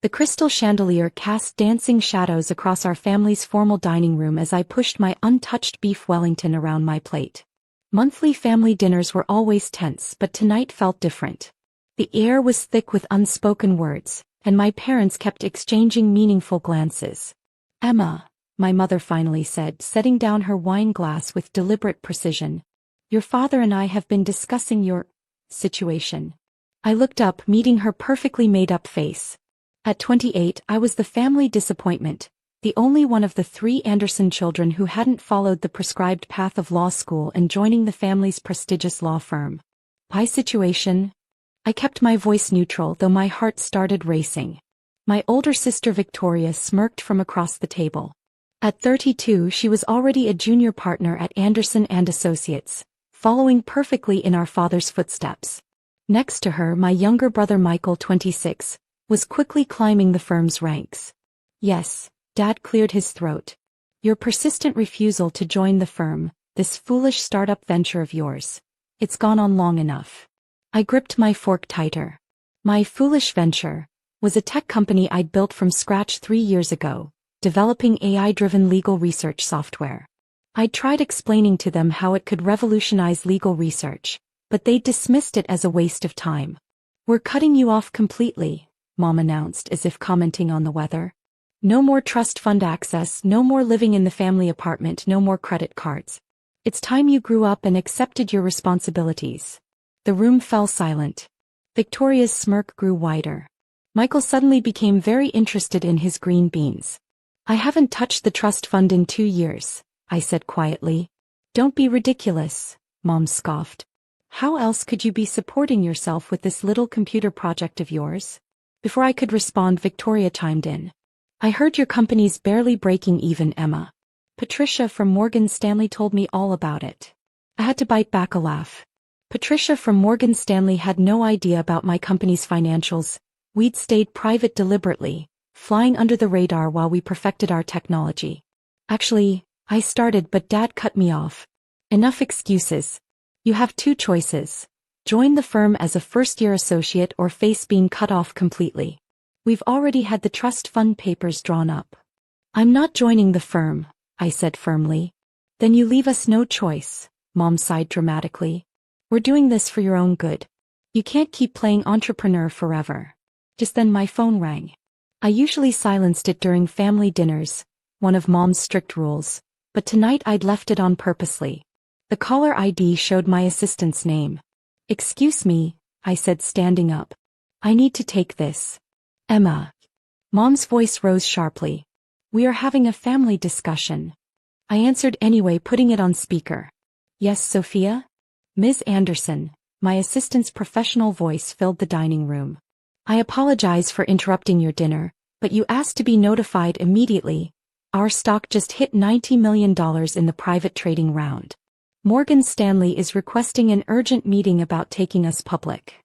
The crystal chandelier cast dancing shadows across our family's formal dining room as I pushed my untouched beef Wellington around my plate. Monthly family dinners were always tense, but tonight felt different. The air was thick with unspoken words, and my parents kept exchanging meaningful glances. "Emma," my mother finally said, setting down her wine glass with deliberate precision. "Your father and I have been discussing your situation." I looked up, meeting her perfectly made-up face. At 28, I was the family disappointment, the only one of the 3 Anderson children who hadn't followed the prescribed path of law school and joining the family's prestigious law firm. "My situation?" I kept my voice neutral, though my heart started racing. My older sister Victoria smirked from across the table. At 32, she was already a junior partner at Anderson and Associates, following perfectly in our father's footsteps. Next to her, my younger brother Michael, 26, was quickly climbing the firm's ranks. "Yes," Dad cleared his throat. "Your persistent refusal to join the firm, this foolish startup venture of yours. It's gone on long enough." I gripped my fork tighter. My foolish venture was a tech company I'd built from scratch 3 years ago, developing AI-driven legal research software. I'd tried explaining to them how it could revolutionize legal research, but they dismissed it as a waste of time. "We're cutting you off completely," Mom announced as if commenting on the weather. "No more trust fund access, no more living in the family apartment, no more credit cards. It's time you grew up and accepted your responsibilities." The room fell silent. Victoria's smirk grew wider. Michael suddenly became very interested in his green beans. "I haven't touched the trust fund in 2 years, I said quietly. "Don't be ridiculous," Mom scoffed. "How else could you be supporting yourself with this little computer project of yours?" Before I could respond, Victoria chimed in. "I heard your company's barely breaking even, Emma. Patricia from Morgan Stanley told me all about it." I had to bite back a laugh. Patricia from Morgan Stanley had no idea about my company's financials. We'd stayed private deliberately, flying under the radar while we perfected our technology. "Actually," I started, but Dad cut me off. "Enough excuses. You have 2 choices. Join the firm as a first-year associate or face being cut off completely. We've already had the trust fund papers drawn up." "I'm not joining the firm," I said firmly. "Then you leave us no choice," Mom sighed dramatically. "We're doing this for your own good. You can't keep playing entrepreneur forever." Just then my phone rang. I usually silenced it during family dinners, one of Mom's strict rules, but tonight I'd left it on purposely. The caller ID showed my assistant's name. "Excuse me," I said, standing up. "I need to take this." "Emma." Mom's voice rose sharply. "We are having a family discussion." I answered anyway, putting it on speaker. "Yes, Sophia?" "Ms. Anderson," my assistant's professional voice filled the dining room. "I apologize for interrupting your dinner, but you asked to be notified immediately. Our stock just hit $90 million in the private trading round. Morgan Stanley is requesting an urgent meeting about taking us public."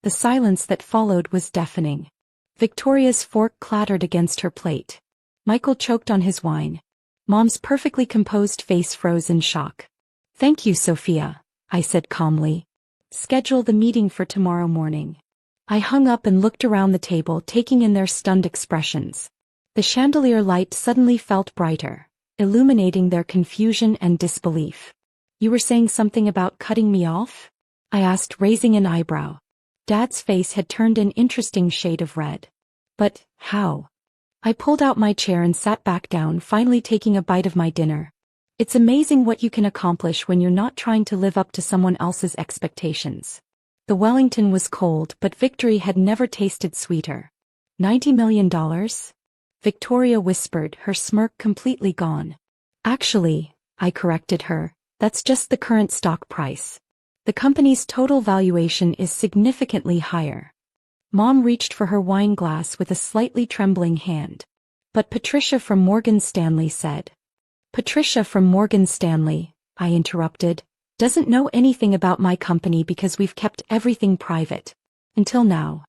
The silence that followed was deafening. Victoria's fork clattered against her plate. Michael choked on his wine. Mom's perfectly composed face froze in shock. "Thank you, Sophia," I said calmly. "Schedule the meeting for tomorrow morning." I hung up and looked around the table, taking in their stunned expressions. The chandelier light suddenly felt brighter, illuminating their confusion and disbelief. "You were saying something about cutting me off?" I asked, raising an eyebrow. Dad's face had turned an interesting shade of red. "But how?" I pulled out my chair and sat back down, finally taking a bite of my dinner. It's amazing what you can accomplish when you're not trying to live up to someone else's expectations. The Wellington was cold, but victory had never tasted sweeter. $90 million? Victoria whispered, her smirk completely gone. "Actually," I corrected her, "that's just the current stock price. The company's total valuation is significantly higher." Mom reached for her wine glass with a slightly trembling hand. "But Patricia from Morgan Stanley said." "Patricia from Morgan Stanley," I interrupted, "doesn't know anything about my company because we've kept everything private. Until now."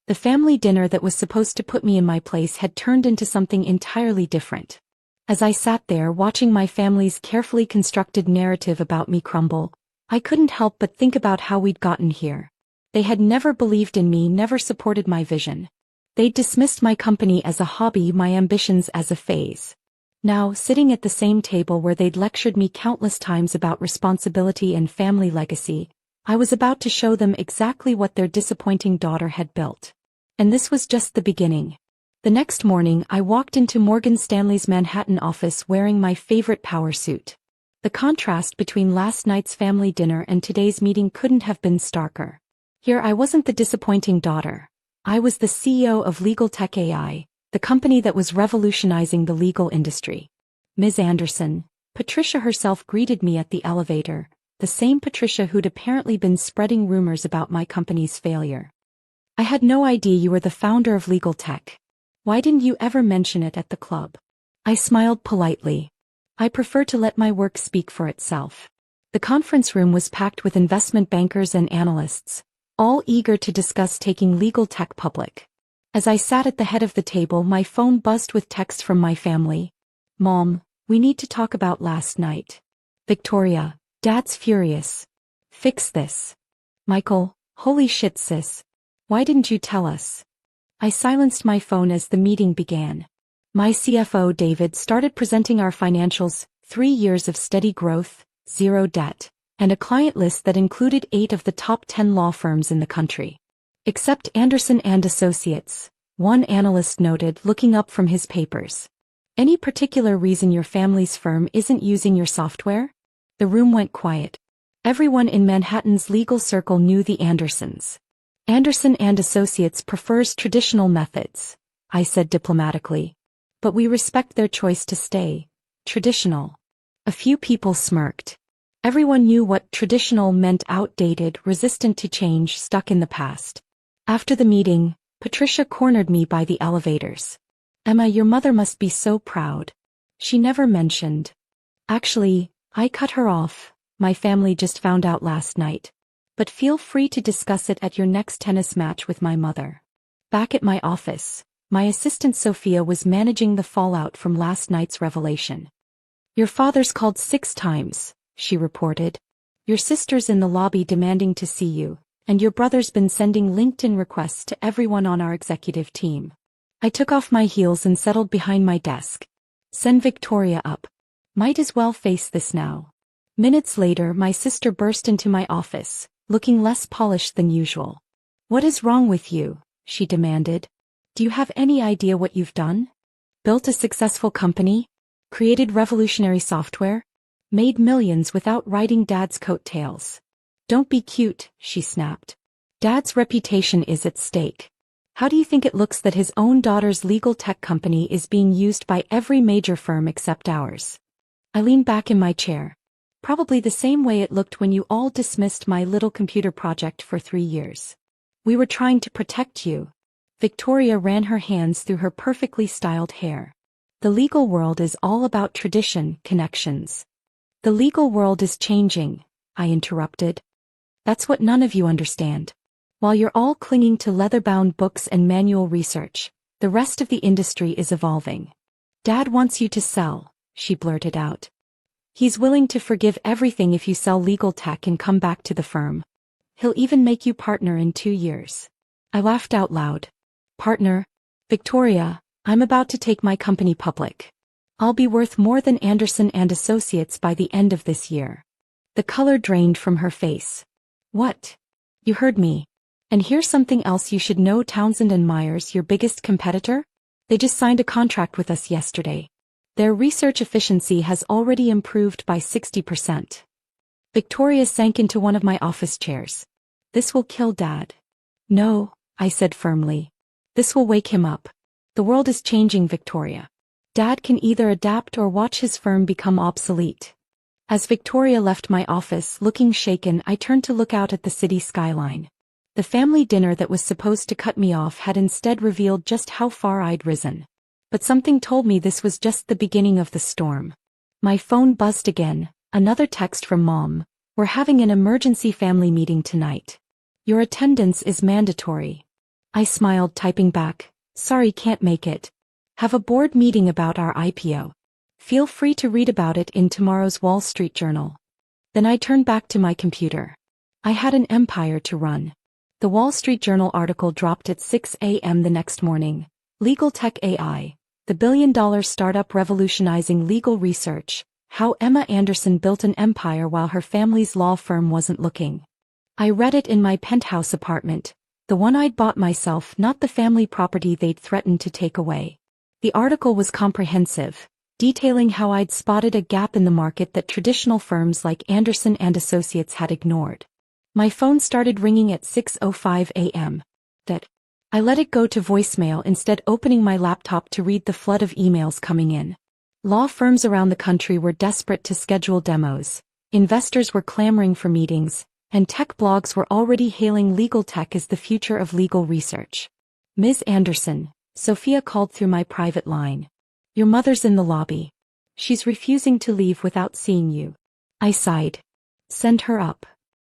The family dinner that was supposed to put me in my place had turned into something entirely different. As I sat there watching my family's carefully constructed narrative about me crumble, I couldn't help but think about how we'd gotten here. They had never believed in me, never supported my vision. They dismissed my company as a hobby, my ambitions as a phase. Now, sitting at the same table where they'd lectured me countless times about responsibility and family legacy, I was about to show them exactly what their disappointing daughter had built. And this was just the beginning. The next morning, I walked into Morgan Stanley's Manhattan office wearing my favorite power suit. The contrast between last night's family dinner and today's meeting couldn't have been starker. Here I wasn't the disappointing daughter. I was the CEO of Legal Tech AI, the company that was revolutionizing the legal industry. Ms. Anderson, Patricia herself greeted me at the elevator, the same Patricia who'd apparently been spreading rumors about my company's failure. I had no idea you were the founder of Legal Tech. Why didn't you ever mention it at the club? I smiled politely. I prefer to let my work speak for itself. The conference room was packed with investment bankers and analysts, all eager to discuss taking Legal Tech public. As I sat at the head of the table, my phone buzzed with texts from my family. Mom, we need to talk about last night. Victoria, Dad's furious. Fix this. Michael, holy shit sis. Why didn't you tell us? I silenced my phone as the meeting began. My CFO David started presenting our financials, 3 years of steady growth, 0 debt, and a client list that included 8 of the top 10 law firms in the country. Except Anderson and Associates, one analyst noted, looking up from his papers. Any particular reason your family's firm isn't using your software? The room went quiet. Everyone in Manhattan's legal circle knew the Andersons. Anderson and Associates prefers traditional methods, I said diplomatically. But we respect their choice to stay traditional. A few people smirked. Everyone knew what traditional meant: outdated, resistant to change, stuck in the past. After the meeting, Patricia cornered me by the elevators. Emma, your mother must be so proud. She never mentioned. Actually, I cut her off. My family just found out last night. But feel free to discuss it at your next tennis match with my mother. Back at my office, my assistant Sophia was managing the fallout from last night's revelation. Your father's called 6 times, she reported. Your sister's in the lobby demanding to see you, and your brother's been sending LinkedIn requests to everyone on our executive team. I took off my heels and settled behind my desk. Send Victoria up. Might as well face this now. Minutes later, my sister burst into my office, looking less polished than usual. What is wrong with you? She demanded. Do you have any idea what you've done? Built a successful company? Created revolutionary software? Made millions without riding Dad's coattails. Don't be cute, she snapped. Dad's reputation is at stake. How do you think it looks that his own daughter's legal tech company is being used by every major firm except ours? I leaned back in my chair. Probably the same way it looked when you all dismissed my little computer project for 3 years. We were trying to protect you. Victoria ran her hands through her perfectly styled hair. The legal world is all about tradition, connections. The legal world is changing, I interrupted. That's what none of you understand. While you're all clinging to leather-bound books and manual research, the rest of the industry is evolving. Dad wants you to sell, she blurted out. He's willing to forgive everything if you sell legal tech and come back to the firm. He'll even make you partner in 2 years. I laughed out loud. Partner? Victoria, I'm about to take my company public. I'll be worth more than Anderson and Associates by the end of this year. The color drained from her face. What? You heard me. And here's something else you should know: Townsend and Myers, your biggest competitor? They just signed a contract with us yesterday. Their research efficiency has already improved by 60%. Victoria sank into one of my office chairs. This will kill Dad. No, I said firmly. This will wake him up. The world is changing, Victoria. Dad can either adapt or watch his firm become obsolete. As Victoria left my office, looking shaken, I turned to look out at the city skyline. The family dinner that was supposed to cut me off had instead revealed just how far I'd risen. But something told me this was just the beginning of the storm. My phone buzzed again, another text from Mom. We're having an emergency family meeting tonight. Your attendance is mandatory. I smiled, typing back, sorry, can't make it. Have a board meeting about our IPO. Feel free to read about it in tomorrow's Wall Street Journal. Then I turned back to my computer. I had an empire to run. The Wall Street Journal article dropped at 6 a.m. the next morning. Legal Tech AI, the billion-dollar startup revolutionizing legal research. How Emma Anderson built an empire while her family's law firm wasn't looking. I read it in my penthouse apartment, the one I'd bought myself, not the family property they'd threatened to take away. The article was comprehensive, detailing how I'd spotted a gap in the market that traditional firms like Anderson and Associates had ignored. My phone started ringing at 6:05 a.m. I let it go to voicemail, instead opening my laptop to read the flood of emails coming in. Law firms around the country were desperate to schedule demos, investors were clamoring for meetings, and tech blogs were already hailing legal tech as the future of legal research. "Ms. Anderson," Sophia called through my private line. "Your mother's in the lobby. She's refusing to leave without seeing you." I sighed. "Send her up."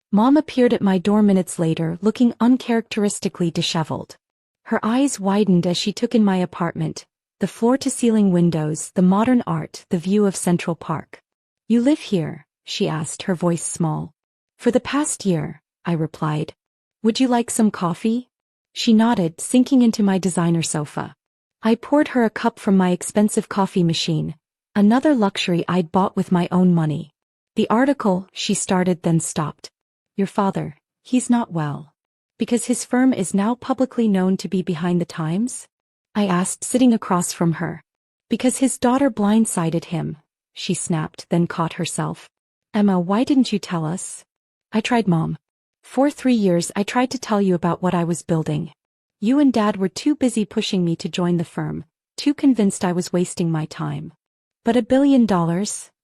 Mom appeared at my door minutes later, looking uncharacteristically disheveled. Her eyes widened as she took in my apartment, the floor-to-ceiling windows, the modern art, the view of Central Park. "You live here?" she asked, her voice small. "For the past year," I replied. "Would you like some coffee?" She nodded, sinking into my designer sofa. I poured her a cup from my expensive coffee machine, another luxury I'd bought with my own money. "The article," she started, then stopped. "Your father, he's not well. Because his firm is now publicly known to be behind the times?" I asked, sitting across from her. "Because his daughter blindsided him," she snapped, then caught herself. "Emma, why didn't you tell us?" "I tried, Mom. For 3 years I tried to tell you about what I was building. You and Dad were too busy pushing me to join the firm, too convinced I was wasting my time." "But $1 billion,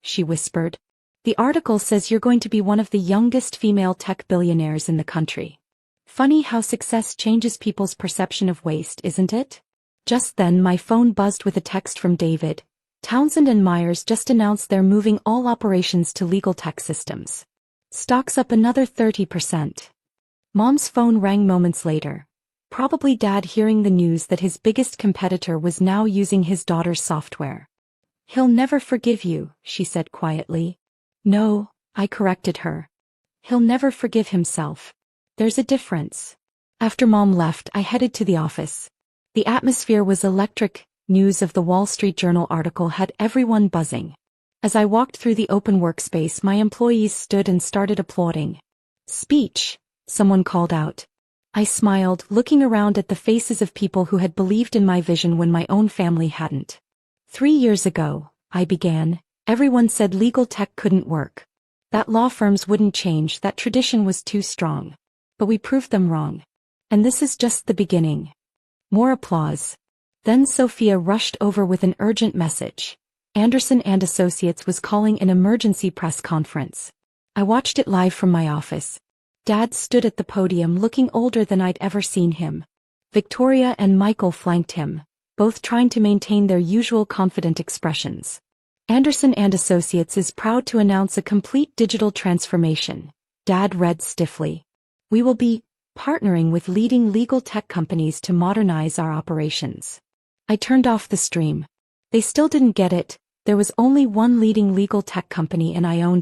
she whispered. "The article says you're going to be one of the youngest female tech billionaires in the country. Funny how success changes people's perception of waste, isn't it?" Just then my phone buzzed with a text from David. "Townsend and Myers just announced they're moving all operations to legal tech systems. Stock's up another 30%. Mom's phone rang moments later. Probably Dad hearing the news that his biggest competitor was now using his daughter's software. "He'll never forgive you," she said quietly. "No," I corrected her. "He'll never forgive himself. There's a difference." After Mom left, I headed to the office. The atmosphere was electric. News of the Wall Street Journal article had everyone buzzing. As I walked through the open workspace, my employees stood and started applauding. "Speech," someone called out. I smiled, looking around at the faces of people who had believed in my vision when my own family hadn't. 3 years ago, I began, everyone said legal tech couldn't work. That law firms wouldn't change, that tradition was too strong. But we proved them wrong. And this is just the beginning. More applause. Then Sophia rushed over with an urgent message. Anderson and Associates was calling an emergency press conference. I watched it live from my office. Dad stood at the podium, looking older than I'd ever seen him. Victoria and Michael flanked him, both trying to maintain their usual confident expressions. "Anderson and Associates is proud to announce a complete digital transformation," Dad read stiffly. "We will be partnering with leading legal tech companies to modernize our operations." I turned off the stream. They still didn't get it. There was only one leading legal tech company and I owned